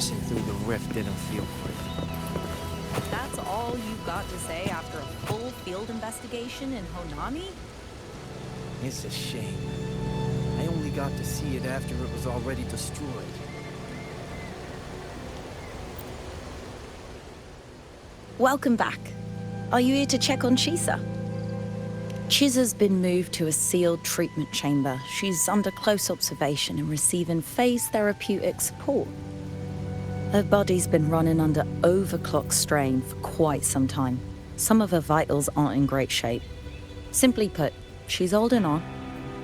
Smashing through the rift didn't feel quick. That's all you've got to say after a full field investigation in Honami? It's a shame. I only got to see it after it was already destroyed. Welcome back. Are you here to check on Chisa? Chisa's been moved to a sealed treatment chamber. She's under close observation and receiving phase therapeutic support. Her body's been running under overclock strain for quite some time. Some of her vitals aren't in great shape. Simply put, she's holding on,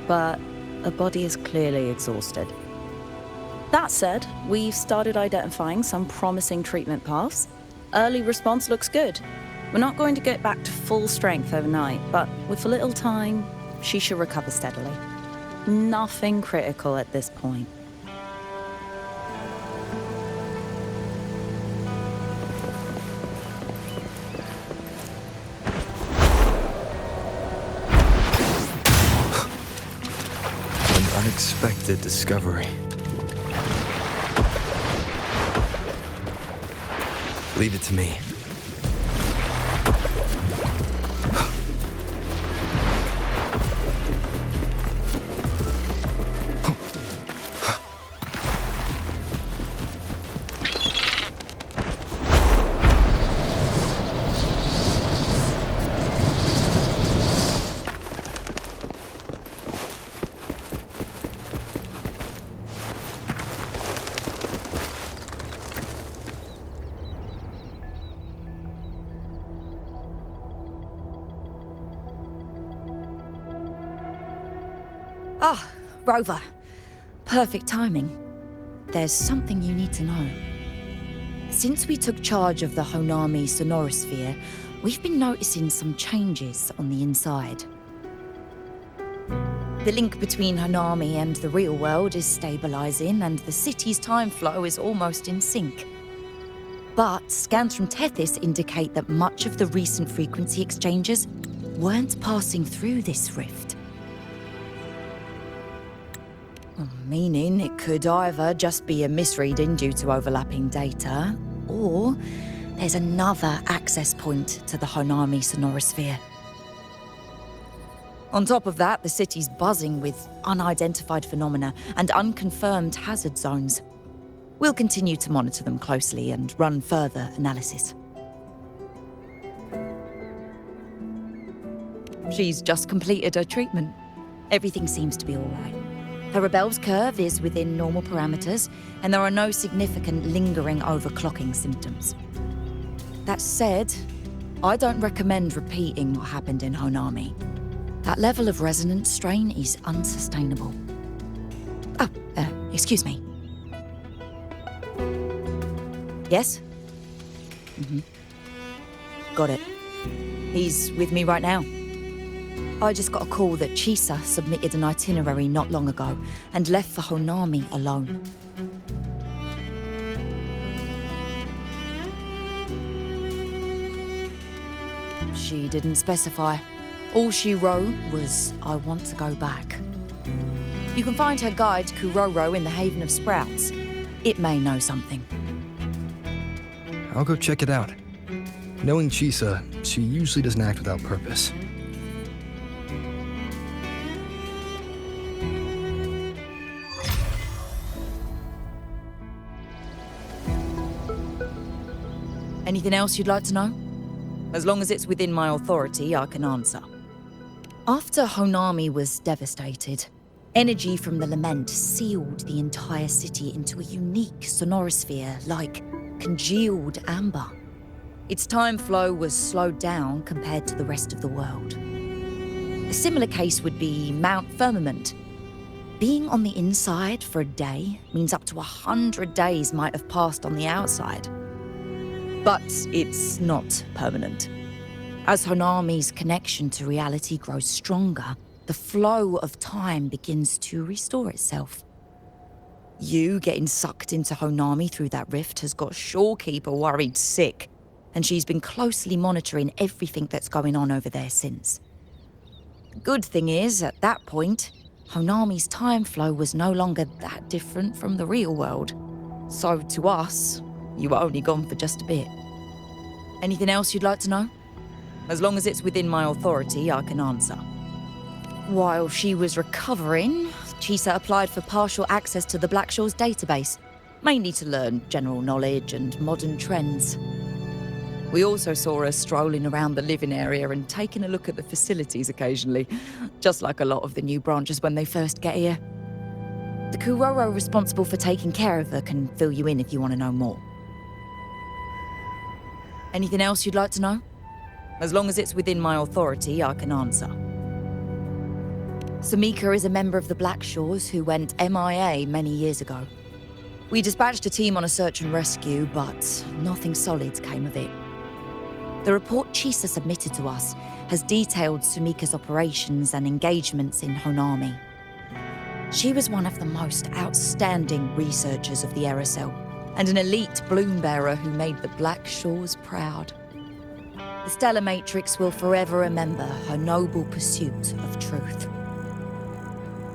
but her body is clearly exhausted. That said, we've started identifying some promising treatment paths. Early response looks good. We're not going to get back to full strength overnight, but with a little time, she should recover steadily. Nothing critical at this point. An unexpected discovery. Leave it to me. Ah, Rover. Perfect timing. There's something you need to know. Since we took charge of the Honami sonorosphere, we've been noticing some changes on the inside. The link between Honami and the real world is stabilizing, and the city's time flow is almost in sync. But scans from Tethys indicate that much of the recent frequency exchanges weren't passing through this rift. Meaning it could either just be a misreading due to overlapping data, or there's another access point to the Honami sonorosphere. On top of that, the city's buzzing with unidentified phenomena and unconfirmed hazard zones. We'll continue to monitor them closely and run further analysis. She's just completed her treatment. Everything seems to be all right. Her rebel's curve is within normal parameters, and there are no significant lingering overclocking symptoms. That said, I don't recommend repeating what happened in Honami. That level of resonance strain is unsustainable. Oh, excuse me. Yes? Got it. He's with me right now. I just got a call that Chisa submitted an itinerary not long ago and left for Honami alone. She didn't specify. All she wrote was, "I want to go back." You can find her guide, Kuroro, in the Haven of Sprouts. It may know something. I'll go check it out. Knowing Chisa, she usually doesn't act without purpose. Anything else you'd like to know? As long as it's within my authority, I can answer. After Honami was devastated, energy from the lament sealed the entire city into a unique sonorosphere like congealed amber. Its time flow was slowed down compared to the rest of the world. A similar case would be Mount Firmament. Being on the inside for a day means up to 100 days might have passed on the outside. But it's not permanent. As Honami's connection to reality grows stronger, the flow of time begins to restore itself. You getting sucked into Honami through that rift has got Shorekeeper worried sick, and she's been closely monitoring everything that's going on over there since. The good thing is, at that point, Honami's time flow was no longer that different from the real world. So to us, you were only gone for just a bit. Anything else you'd like to know? As long as it's within my authority, I can answer. While she was recovering, Chisa applied for partial access to the Blackshaws database, mainly to learn general knowledge and modern trends. We also saw her strolling around the living area and taking a look at the facilities occasionally, just like a lot of the new branches when they first get here. The Kuroro responsible for taking care of her can fill you in if you want to know more. Anything else you'd like to know? As long as it's within my authority, I can answer. Samika is a member of the Blackshaws who went MIA many years ago. We dispatched a team on a search and rescue, but nothing solid came of it. The report Chisa submitted to us has detailed Sumika's operations and engagements in Honami. She was one of the most outstanding researchers of the Aerosol, and an elite bloom bearer who made the Blackshaws proud. The Stellar Matrix will forever remember her noble pursuit of truth.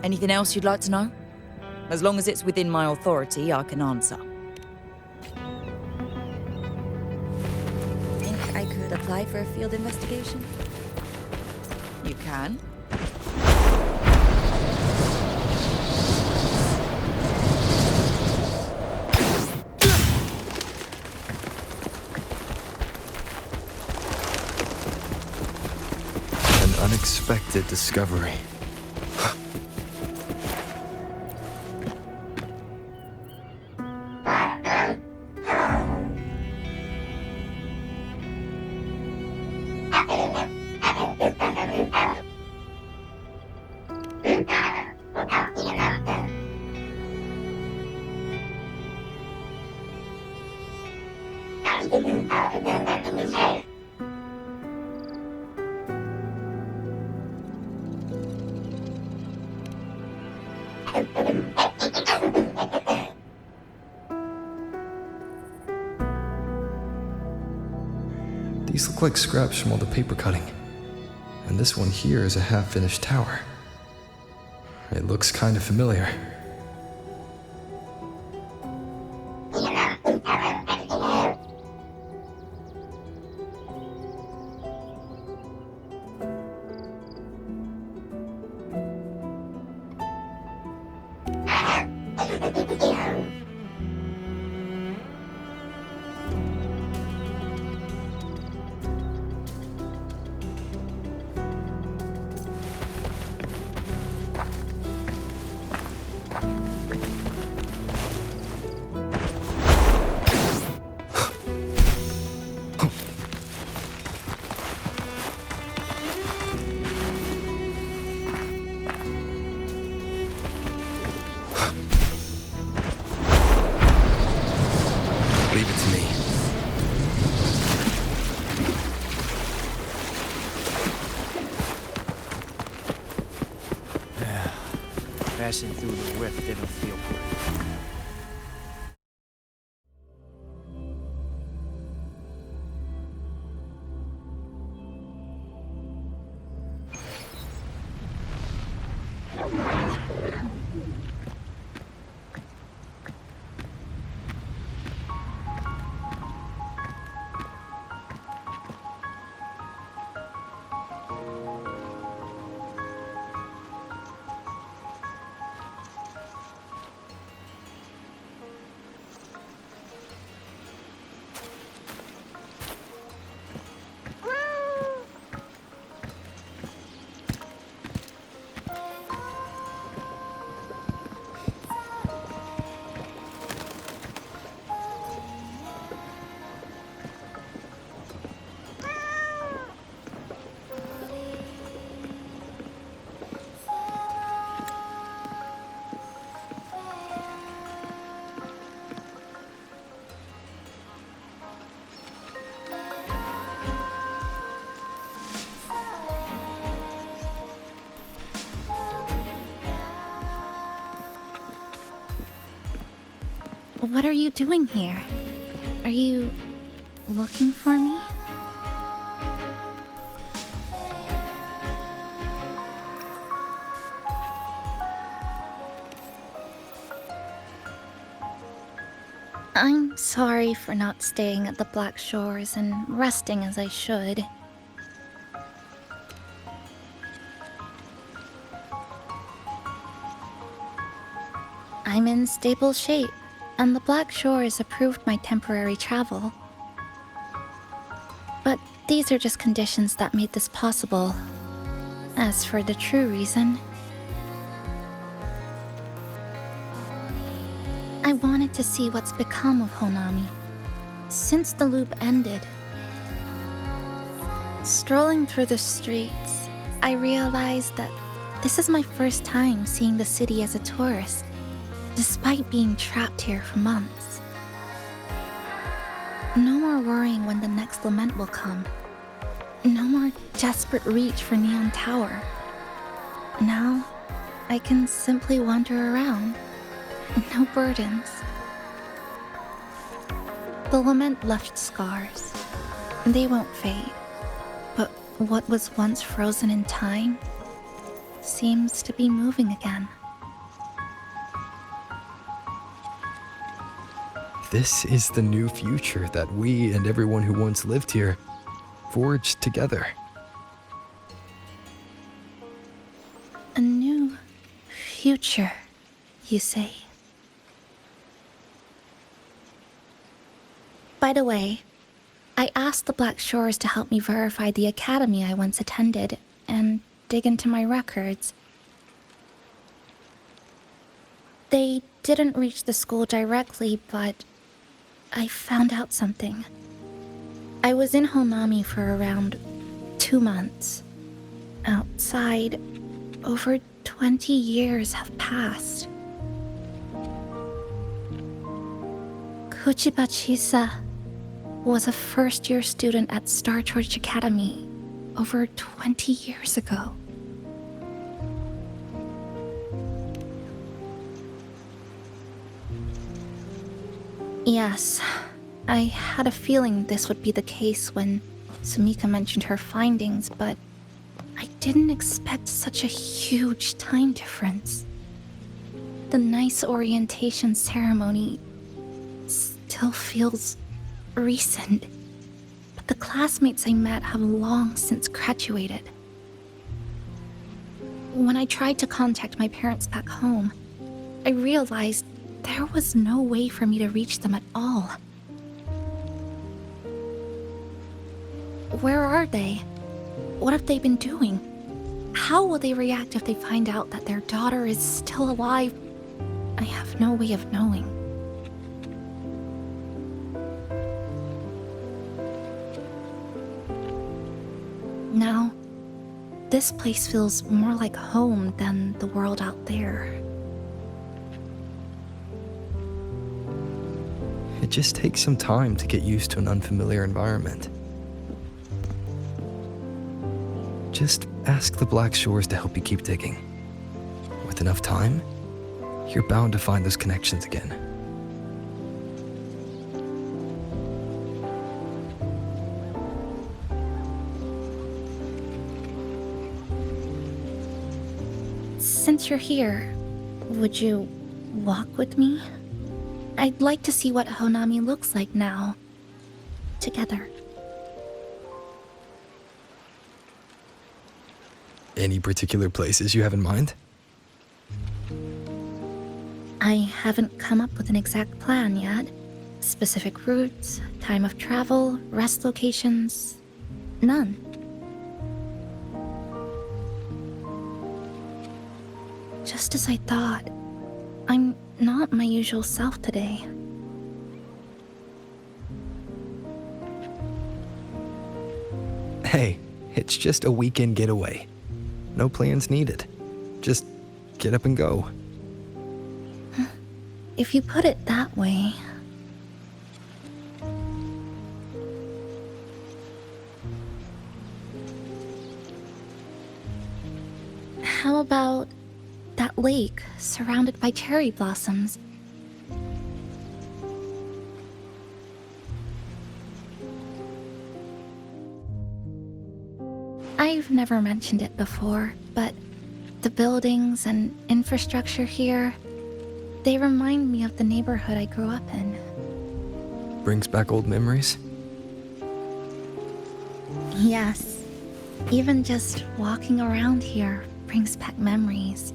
Anything else you'd like to know? As long as it's within my authority, I can answer. Think I could apply for a field investigation? You can. An unexpected discovery. These look like scraps from all the paper cutting. And this one here is a half-finished tower. It looks kind of familiar. Leave it to me. Passing through the rift didn't feel good. What are you doing here? Are you looking for me? I'm sorry for not staying at the Black Shores and resting as I should. I'm in stable shape, and the Black Shores approved my temporary travel. But these are just conditions that made this possible. As for the true reason, I wanted to see what's become of Honami since the loop ended. Strolling through the streets, I realized that this is my first time seeing the city as a tourist, despite being trapped here for months. No more worrying when the next lament will come. No more desperate reach for Neon Tower. Now, I can simply wander around. No burdens. The lament left scars. They won't fade. But what was once frozen in time seems to be moving again. This is the new future that we and everyone who once lived here forged together. A new future, you say? By the way, I asked the Black Shores to help me verify the academy I once attended and dig into my records. They didn't reach the school directly, but I found out something. I was in Honami for around 2 months. Outside, over 20 years have passed. Kuchiba Chisa was a first-year student at Star Church Academy over 20 years ago. Yes, I had a feeling this would be the case when Sumika mentioned her findings, but I didn't expect such a huge time difference. The nice orientation ceremony still feels recent, but the classmates I met have long since graduated. When I tried to contact my parents back home, I realized there was no way for me to reach them at all. Where are they? What have they been doing? How will they react if they find out that their daughter is still alive? I have no way of knowing. Now, this place feels more like home than the world out there. It just takes some time to get used to an unfamiliar environment. Just ask the Black Shores to help you keep digging. With enough time, you're bound to find those connections again. Since you're here, would you walk with me? I'd like to see what Honami looks like now. Together. Any particular places you have in mind? I haven't come up with an exact plan yet. Specific routes, time of travel, rest locations, none. Just as I thought, I'm not my usual self today. Hey, it's just a weekend getaway. No plans needed. Just get up and go. If you put it that way. How about that lake surrounded by cherry blossoms? I've never mentioned it before, but the buildings and infrastructure here, they remind me of the neighborhood I grew up in. Brings back old memories? Yes. Even just walking around here brings back memories.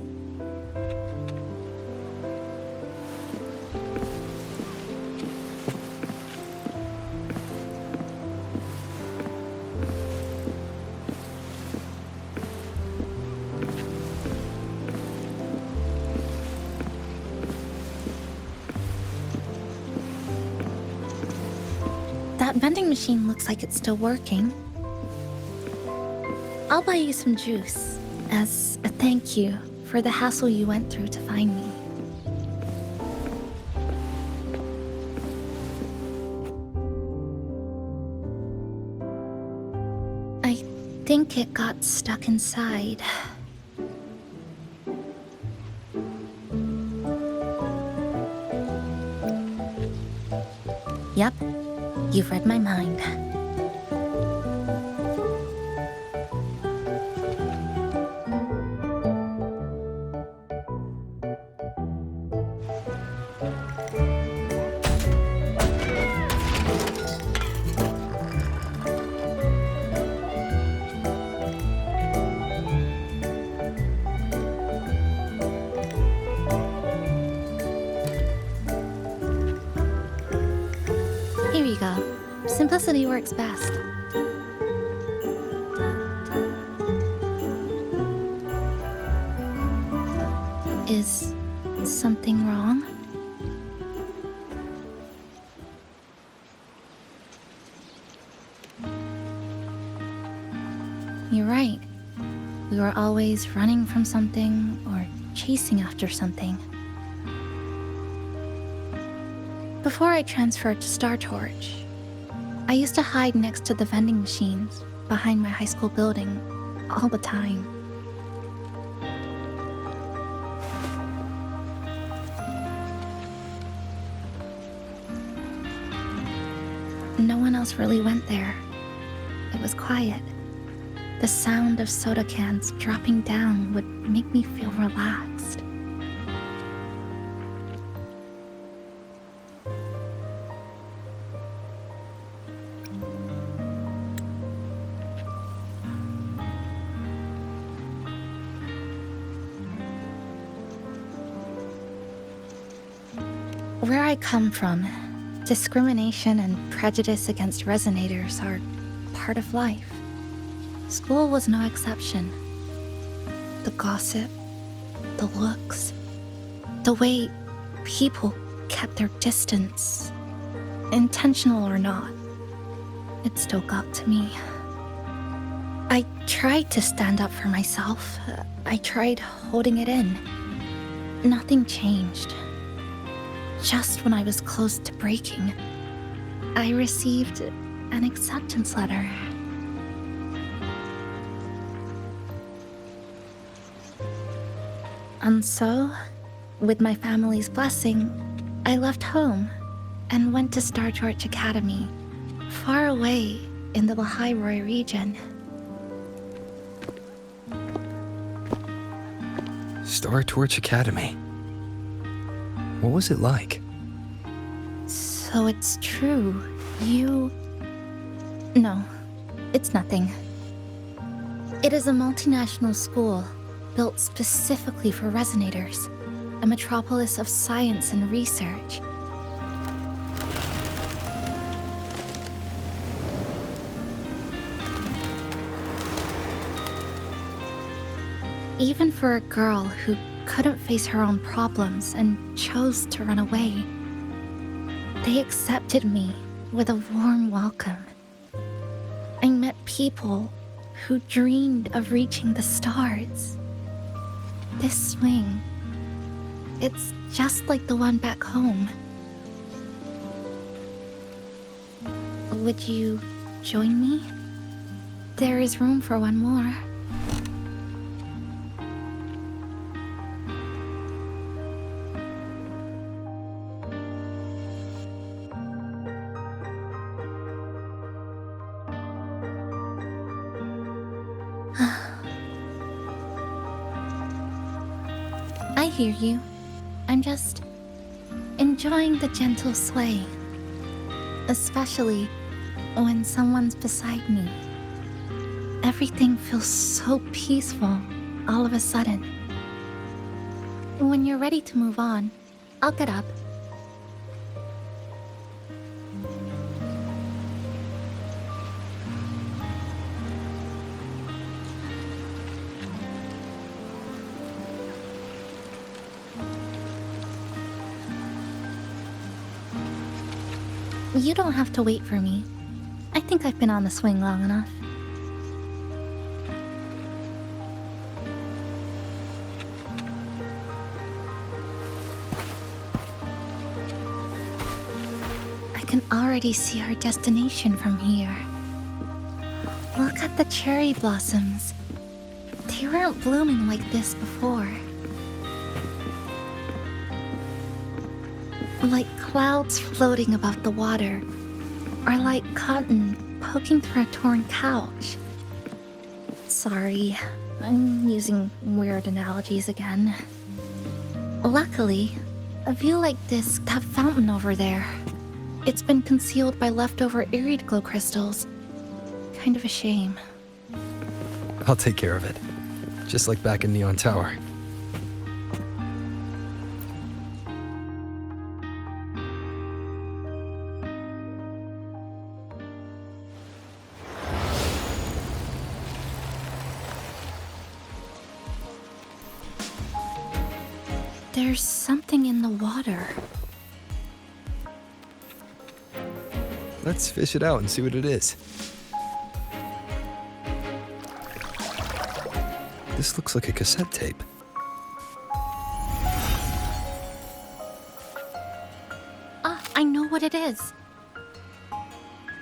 That vending machine looks like it's still working. I'll buy you some juice as a thank you for the hassle you went through to find me. I think it got stuck inside. Yep, you've read my mind. Here you go. Simplicity works best. Is something wrong? You're right. We were always running from something or chasing after something. Before I transferred to Star Torch, I used to hide next to the vending machines behind my high school building all the time. No one else really went there. It was quiet. The sound of soda cans dropping down would make me feel relaxed. Where I come from, discrimination and prejudice against resonators are part of life. School was no exception. The gossip, the looks, the way people kept their distance, intentional or not, it still got to me. I tried to stand up for myself. I tried holding it in. Nothing changed. Just when I was close to breaking, I received an acceptance letter. And so, with my family's blessing, I left home and went to Star Torch Academy, far away in the Lahairoi region. Star Torch Academy. What was it like? So it's true. You... No, it's nothing. It is a multinational school built specifically for resonators, a metropolis of science and research. Even for a girl who couldn't face her own problems and chose to run away, they accepted me with a warm welcome. I met people who dreamed of reaching the stars. This swing, it's just like the one back home. Would you join me? There is room for one more. I hear you. I'm just enjoying the gentle sway. especially when someone's beside me. Everything feels so peaceful all of a sudden. When you're ready to move on, I'll get up. You don't have to wait for me. I think I've been on the swing long enough. I can already see our destination from here. Look at the cherry blossoms. They weren't blooming like this before. Like clouds floating above the water, or like cotton poking through a torn couch. Sorry, I'm using weird analogies again. Luckily, a view like this, that fountain over there, it's been concealed by leftover irid glow crystals. Kind of a shame. I'll take care of it. Just like back in Neon Tower. There's something in the water. Let's fish it out and see what it is. This looks like a cassette tape. I know what it is.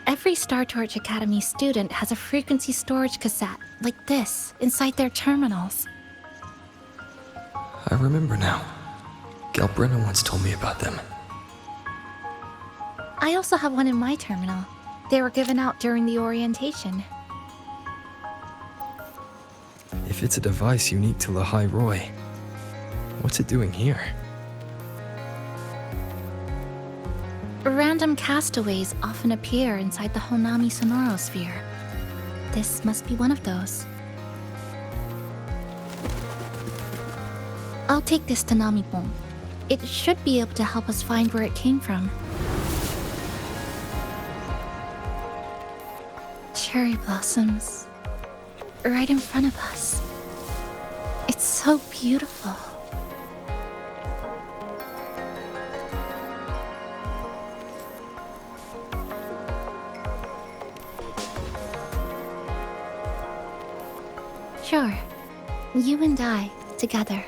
Every Star Torch Academy student has a frequency storage cassette, like this, inside their terminals. I remember now. Galbrina once told me about them. I also have one in my terminal. They were given out during the orientation. If it's a device unique to Lahai Roy, what's it doing here? Random castaways often appear inside the Honami sonorosphere. This must be one of those. I'll take this to Namipon. It should be able to help us find where it came from. Cherry blossoms. Right in front of us. It's so beautiful. Sure. You and I, together.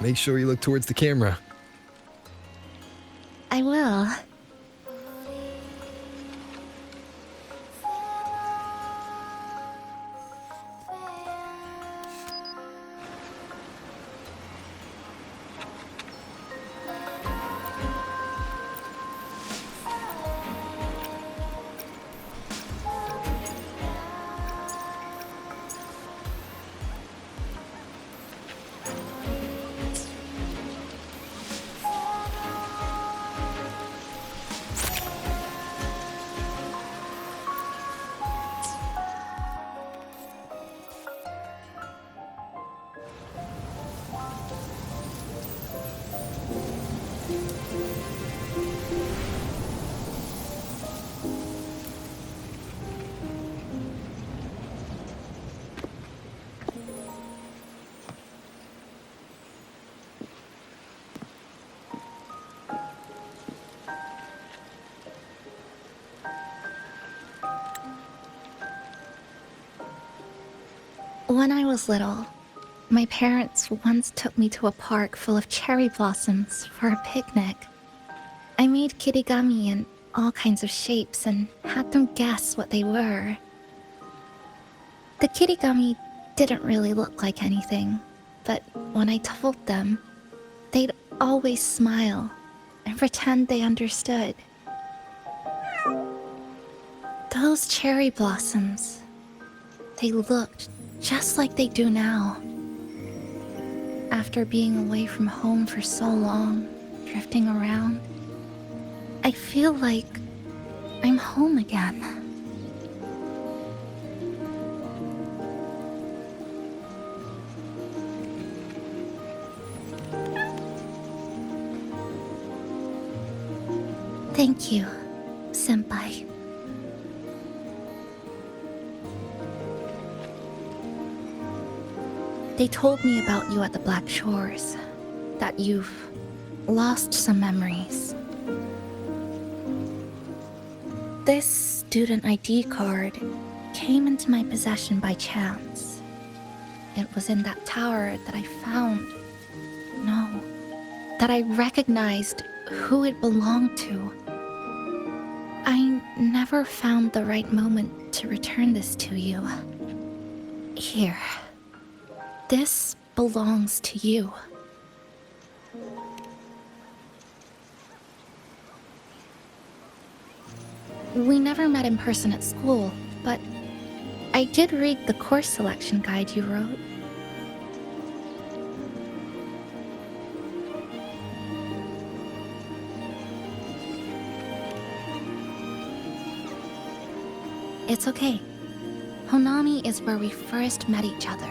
Make sure you look towards the camera. I will. When I was little, my parents once took me to a park full of cherry blossoms for a picnic. I made kirigami and all kinds of shapes and had them guess what they were. The kirigami didn't really look like anything, but when I told them, they'd always smile and pretend they understood. Those cherry blossoms, they looked just like they do now. After being away from home for so long, drifting around, I feel like I'm home again. Thank you, Senpai. They told me about you at the Black Shores, that you've lost some memories. This student ID card came into my possession by chance. It was in that tower that I found. No, that I recognized who it belonged to. I never found the right moment to return this to you. Here. This belongs to you. We never met in person at school, but I did read the course selection guide you wrote. It's okay. Honami is where we first met each other.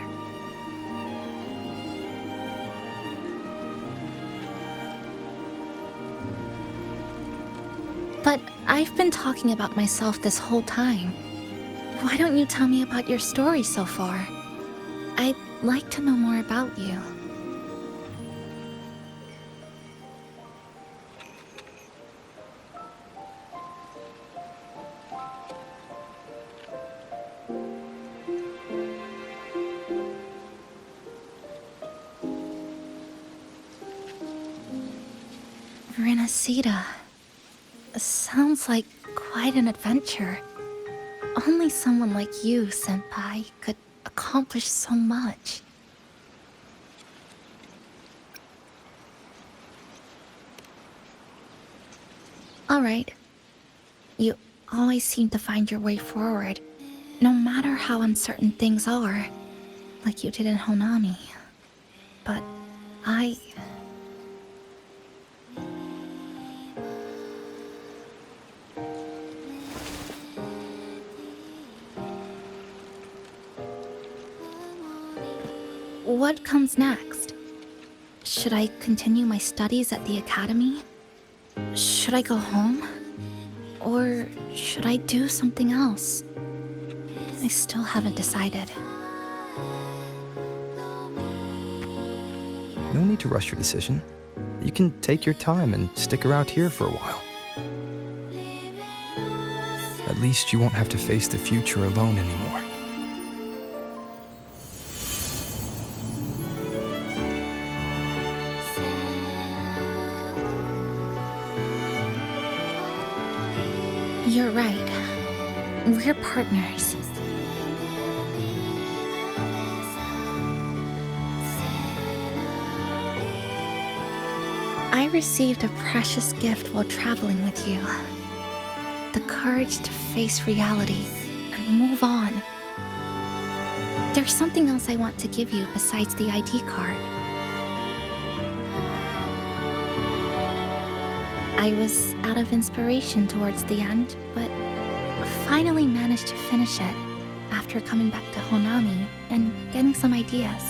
But I've been talking about myself this whole time. Why don't you tell me about your story so far? I'd like to know more about you. Renacida. Sounds like quite an adventure. Only someone like you, Senpai, could accomplish so much. Alright. You always seem to find your way forward, no matter how uncertain things are, like you did in Honami. But I... What comes next? Should I continue my studies at the academy? Should I go home? Or should I do something else? I still haven't decided. No need to rush your decision. You can take your time and stick around here for a while. At least you won't have to face the future alone anymore. You're right. We're partners. I received a precious gift while traveling with you. The courage to face reality and move on. There's something else I want to give you besides the ID card. I was out of inspiration towards the end, but finally managed to finish it after coming back to Honami and getting some ideas.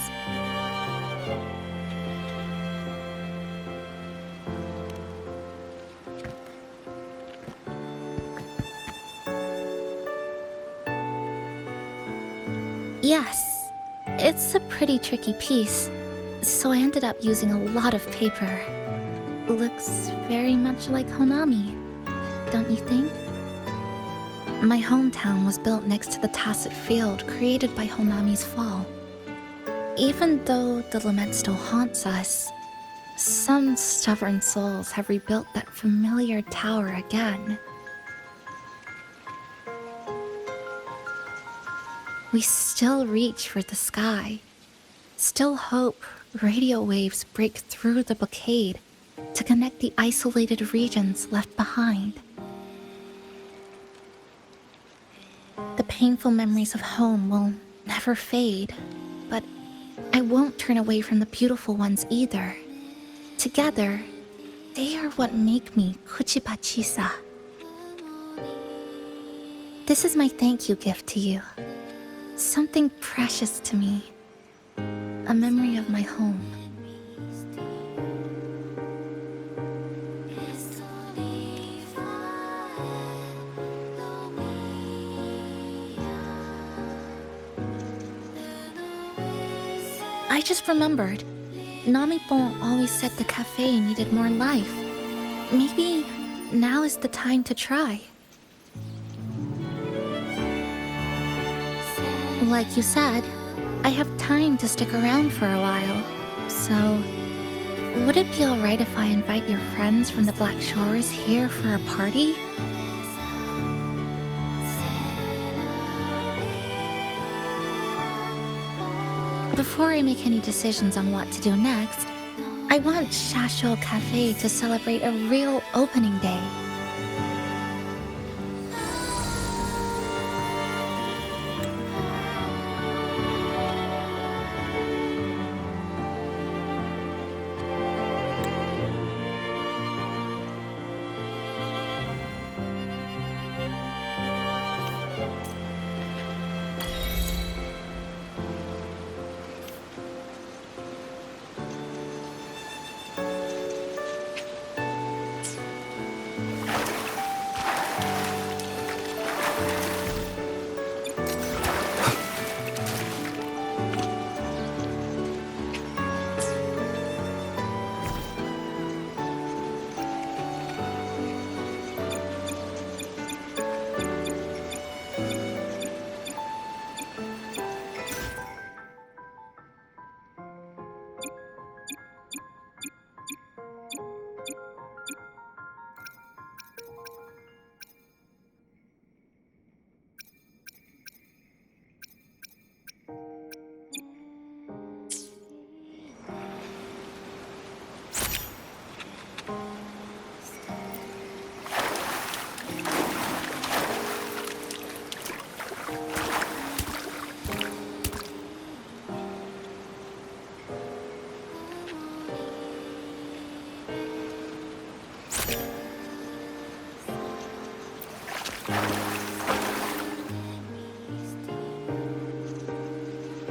Yes, it's a pretty tricky piece, so I ended up using a lot of paper. Looks very much like Honami, don't you think? My hometown was built next to the tacit field created by Honami's fall. Even though the lament still haunts us, some stubborn souls have rebuilt that familiar tower again. we still reach for the sky. Still hope radio waves break through the blockade to connect the isolated regions left behind. The painful memories of home will never fade, but I won't turn away from the beautiful ones either. Together, they are what make me pt5. This is my thank you gift to you. Something precious to me. A memory of my home. I just remembered. Namipon always said the cafe needed more life. Maybe now is the time to try. Like you said, I have time to stick around for a while. So, would it be alright if I invite your friends from the Black Shores here for a party? Before I make any decisions on what to do next, I want Shasho Cafe to celebrate a real opening day.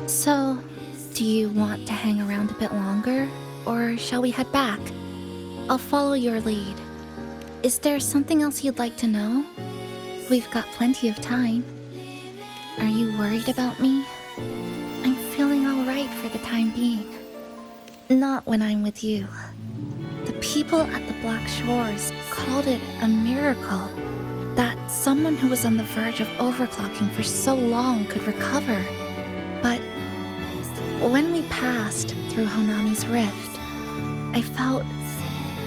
So, do you want to hang around a bit longer, or shall we head back? I'll follow your lead. Is there something else you'd like to know? We've got plenty of time. Are you worried about me? I'm feeling alright for the time being. Not when I'm with you. The people at the Black Shores called it a miracle that someone who was on the verge of overclocking for so long could recover. But when we passed through Honami's rift, I felt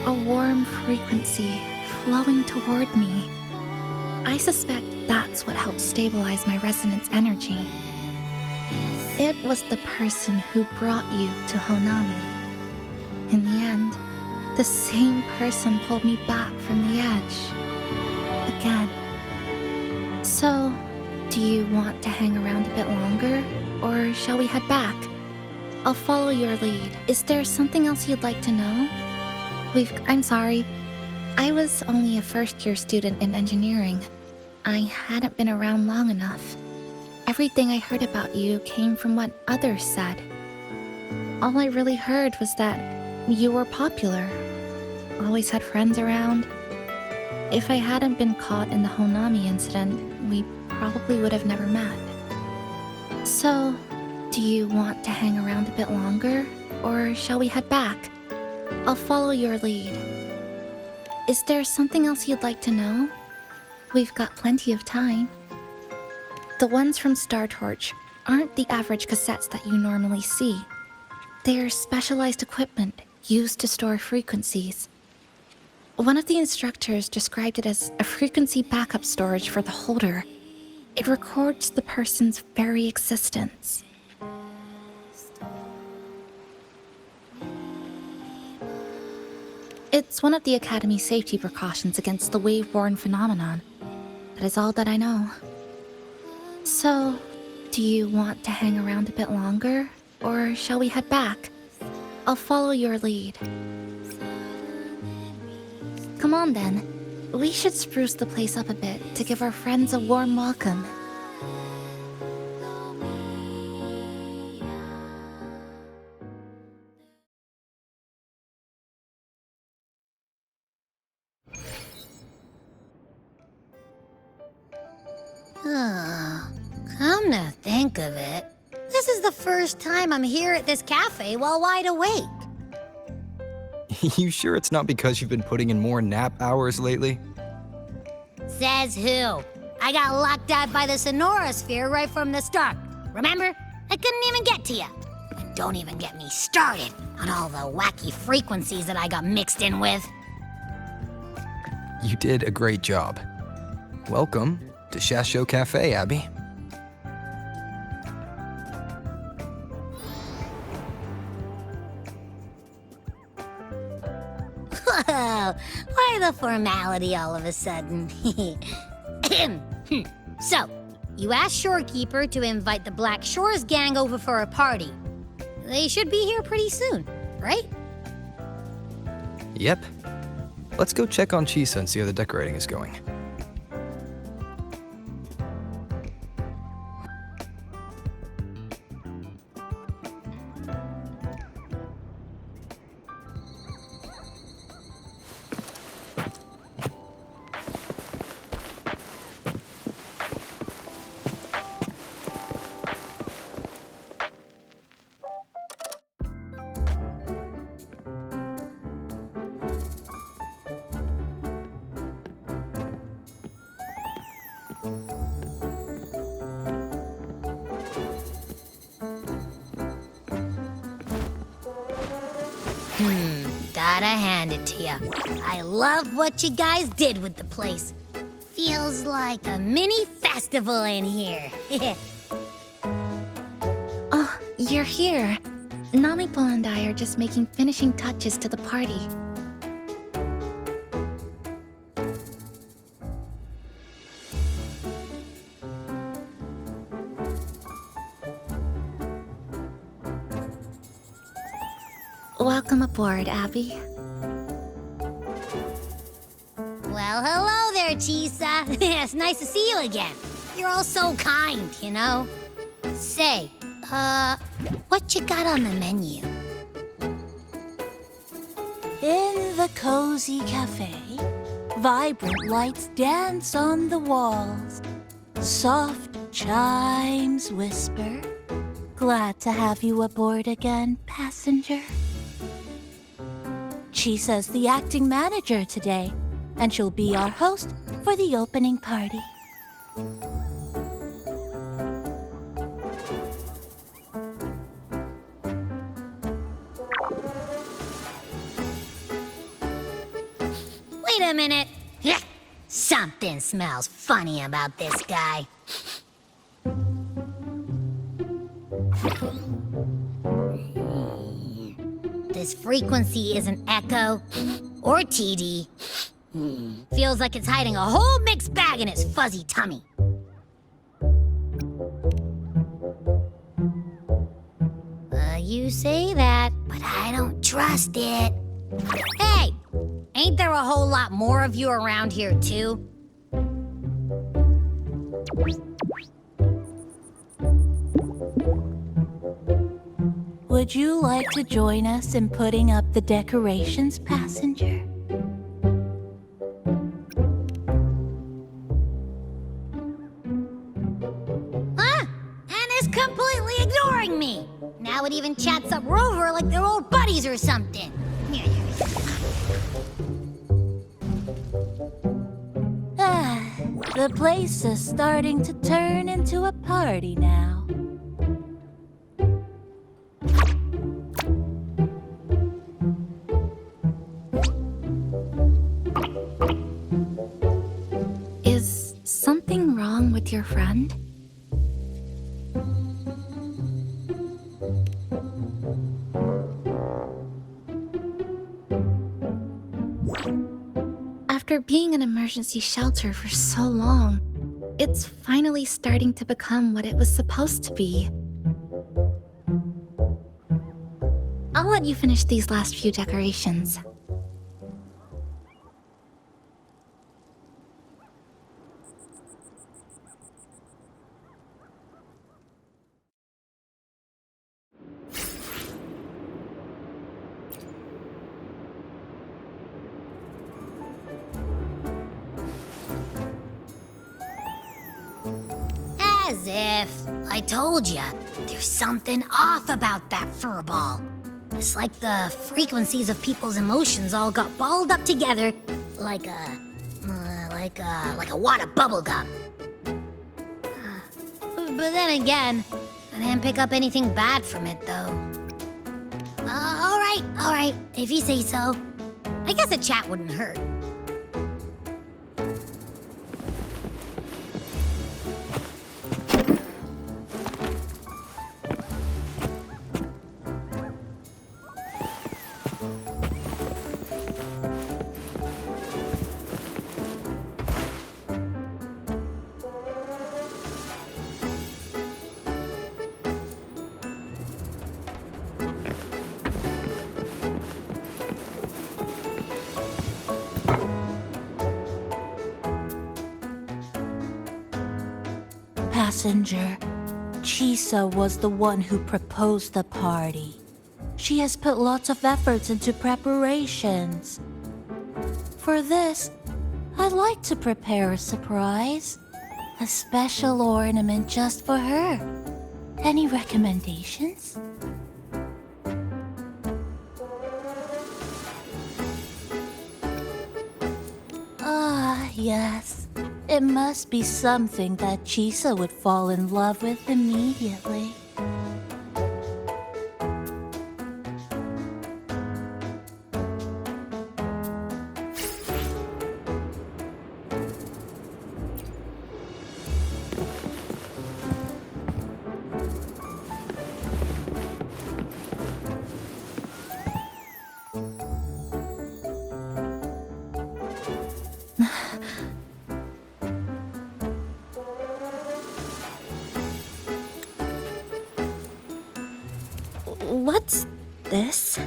a warm frequency flowing toward me. I suspect that's what helped stabilize my resonance energy. It was the person who brought you to Honami. In the end, the same person pulled me back from the edge. Again. So, do you want to hang around a bit longer, or shall we head back? I'll follow your lead. Is there something else you'd like to know? I'm sorry. I was only a first-year student in engineering. I hadn't been around long enough. Everything I heard about you came from what others said. All I really heard was that you were popular. Always had friends around. If I hadn't been caught in the Honami incident, we probably would have never met. So, do you want to hang around a bit longer, or shall we head back? I'll follow your lead. Is there something else you'd like to know? We've got plenty of time. The ones from Star Torch aren't the average cassettes that you normally see. They're specialized equipment used to store frequencies. One of the instructors described it as a frequency backup storage for the holder. It records the person's very existence. It's one of the Academy's safety precautions against the wave-borne phenomenon. That is all that I know. So, do you want to hang around a bit longer, or shall we head back? I'll follow your lead. Come on then. We should spruce the place up a bit to give our friends a warm welcome. Come to think of it, this is the first time I'm here at this cafe while wide awake. You sure it's not because you've been putting in more nap hours lately? Says who? I got locked out by the Sonora Sphere right from the start. Remember? I couldn't even get to you. And don't even get me started on all the wacky frequencies that I got mixed in with. You did a great job. Welcome to Shasho Cafe, Abby. Whoa, why the formality all of a sudden? So, you asked Shorekeeper to invite the Black Shores gang over for a party. They should be here pretty soon, right? Yep. Let's go check on Chisa and see how the decorating is going. Gotta hand it to ya. I love what you guys did with the place. Feels like a mini festival in here. Oh, you're here. Namipo and I are just making finishing touches to the party. Welcome aboard, Abby. Well, hello there, Chisa. It's nice to see you again. You're all so kind, you know? Say, what you got on the menu? In the cozy cafe, vibrant lights dance on the walls. Soft chimes whisper. Glad to have you aboard again, passenger. Chisa's the acting manager today, and she'll be our host for the opening party. Wait a minute. Something smells funny about this guy. This frequency isn't echo or TD. Feels like it's hiding a whole mixed bag in its fuzzy tummy. You say that, but I don't trust it. Hey, ain't there a whole lot more of you around here too? Would you like to join us in putting up the decorations, passenger? Huh? And is completely ignoring me. Now it even chats up Rover like they're old buddies or something. The place is starting to turn into a party now. Is something wrong with with your friend? After being an emergency shelter for so long, it's finally starting to become what it was supposed to be. I'll let you finish these last few decorations. As if. I told ya, there's something off about that furball. It's like the frequencies of people's emotions all got balled up together like a wad of bubble gum. But then again, I didn't pick up anything bad from it, though. All right, if you say so. I guess a chat wouldn't hurt. Passenger, Chisa was the one who proposed the party. She has put lots of efforts into preparations. For this, I'd like to prepare a surprise. A special ornament just for her. Any recommendations? Ah, yes. It must be something that Chisa would fall in love with immediately. What's this?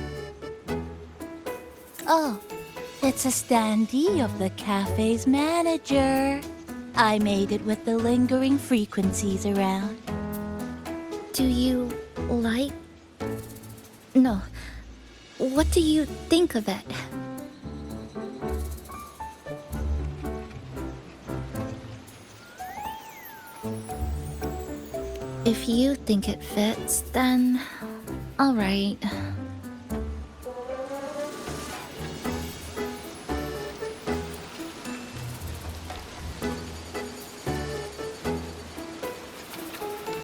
Oh, it's a standee of the cafe's manager. I made it with the lingering frequencies around. Do you like... No. What do you think of it? If you think it fits, then... Alright.